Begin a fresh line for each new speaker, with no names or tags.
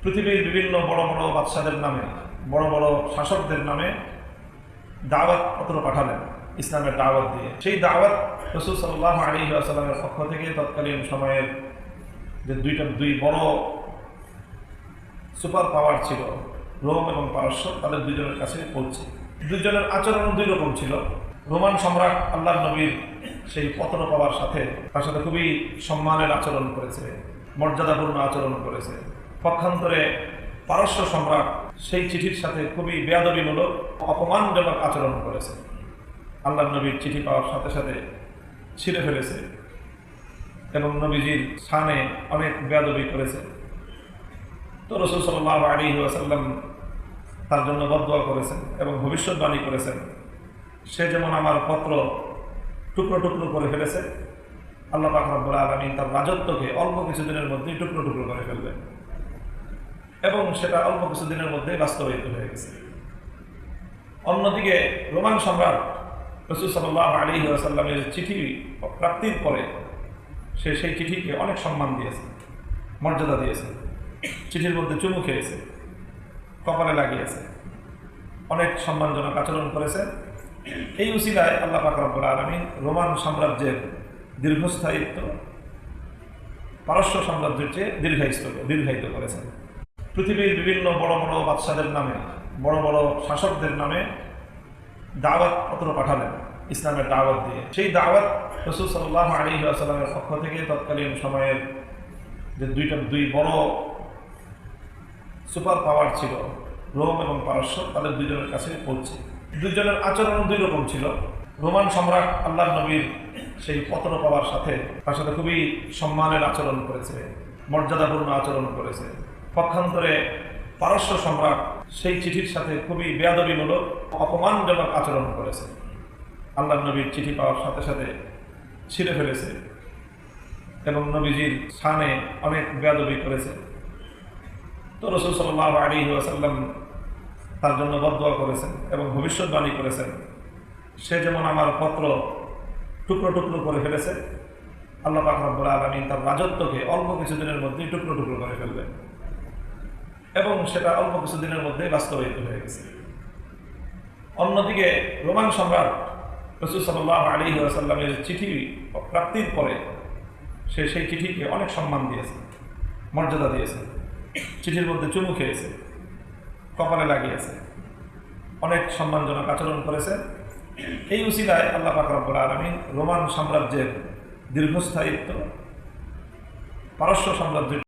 পৃথিবীর বিভিন্ন বড় বড় বাদশাদের নামে, বড় বড় শাসকদের নামে দাওয়াত পত্র পাঠালেন ইসলামের দাওয়াত দিয়ে। সেই দাওয়াত রাসূল সাল্লাল্লাহু আলাইহি ওয়াসাল্লামের পক্ষ থেকে তৎকালীন সময়ের যে দুই বড় সুপার পাওয়ার ছিল, রোম এবং পারস্য, তাদের দুজনের কাছে পৌঁছে। দুজনের আচরণ দুই রকম ছিল। রোমান সম্রাট আল্লাহর নবীর সেই পত্র পাওয়ার সাথে তার সাথে খুবই সম্মানের আচরণ করেছে, মর্যাদাপূর্ণ আচরণ করেছে। পক্ষান্তরে পারস্য সম্রাট সেই চিঠির সাথে খুবই বেয়াদবিমূলক, অপমানজনক আচরণ করেছে। আল্লাহর নবীর চিঠি পাওয়ার সাথে সাথে ছিঁড়ে ফেলেছে এবং নবীজির শানে অনেক বেয়াদবি করেছে। তো রাসূল সাল্লাল্লাহু আলাইহি ওয়াসাল্লাম তার জন্য বদদুয়া করেছেন এবং ভবিষ্যৎবাণী করেছেন, সে যেমন আমার পত্র টুকরো টুকরো করে ফেলেছে, আল্লাহ পাক রব্বুল আলামিন তার রাজত্বকে অল্প কিছুদিনের মধ্যেই টুকরো টুকরো করে ফেলবেন, এবং সেটা অল্প কিছুদিনের মধ্যেই বাস্তবায়িত হয়ে গেছে। অন্যদিকে রোমান সম্রাট রাসূল সাল্লাল্লাহু আলাইহি ওয়াসাল্লামের চিঠি প্রাপ্তির পরে সে সেই চিঠিকে অনেক সম্মান দিয়েছে, মর্যাদা দিয়েছে, চিঠির মধ্যে চুমু খেয়েছে, কপালে লাগিয়েছে, অনেক সম্মানজনক আচরণ করেছে। এই উসিলায় আল্লাহ পাক রব্বুল আলামিন রোমান সাম্রাজ্যের দীর্ঘস্থায়িত্ব পারস্য সাম্রাজ্যের চেয়ে দীর্ঘায়িত করেছেন। পৃথিবীর বিভিন্ন বড় বড় বাদশাদের নামে, বড় বড় শাসকদের নামে দাওয়াত পত্র পাঠালেন ইসলামের দাওয়াত দিয়ে। সেই দাওয়াত রাসূল সাল্লাল্লাহু আলাইহি ওয়াসাল্লামের পক্ষ থেকে তৎকালীন সময়ের যে দুই বড় সুপার পাওয়ার ছিল, রোম এবং পারস্য, তাদের দুজনের কাছে পৌঁছে। দুজনের আচরণ দুই রকম ছিল। রোমান সম্রাট আল্লাহর নবীর সেই পত্র পাওয়ার সাথে তার সাথে খুবই সম্মানের আচরণ করেছে, মর্যাদাপূর্ণ আচরণ করেছে। পক্ষান্তরে পারস্য সম্রাট সেই চিঠির সাথে খুবই বেয়াদবিমূলক, অপমানজনক আচরণ করেছে। আল্লাহর নবীর চিঠি পাওয়ার সাথে সাথে ছিঁড়ে ফেলেছে এবং নবীজির শানে অনেক বেয়াদবি করেছে। তো রাসূল সাল্লাল্লাহু আলাইহি ওয়াসাল্লাম তার জন্য বদদুয়া করেছেন এবং ভবিষ্যৎবাণী করেছেন, সে যেমন আমার পত্র টুকরো টুকরো করে ফেলেছে, আল্লাহ পাক রব্বুল আলামিন তার রাজত্বকে অল্প কিছুদিনের মধ্যেই টুকরো টুকরো করে ফেলবেন, এবং সেটা অল্প কিছুদিনের মধ্যেই বাস্তবায়িত হয়ে গেছে। অন্যদিকে রোমান সম্রাট রাসূল সাল্লাল্লাহু আলাইহি ওয়াসাল্লামের চিঠি প্রাপ্তির পরে সে সেই চিঠিকে অনেক সম্মান দিয়েছে, মর্যাদা দিয়েছে, চিঠির মধ্যে চুমু খেয়েছে, কপালে লাগিয়েছে, অনেক সম্মানজনক আচরণ করেছে। এই উসিলায় আল্লাহ পাক রব্বুল আলামিন রোমান সাম্রাজ্যের দীর্ঘস্থায়িত্ব পারস্য সাম্রাজ্যের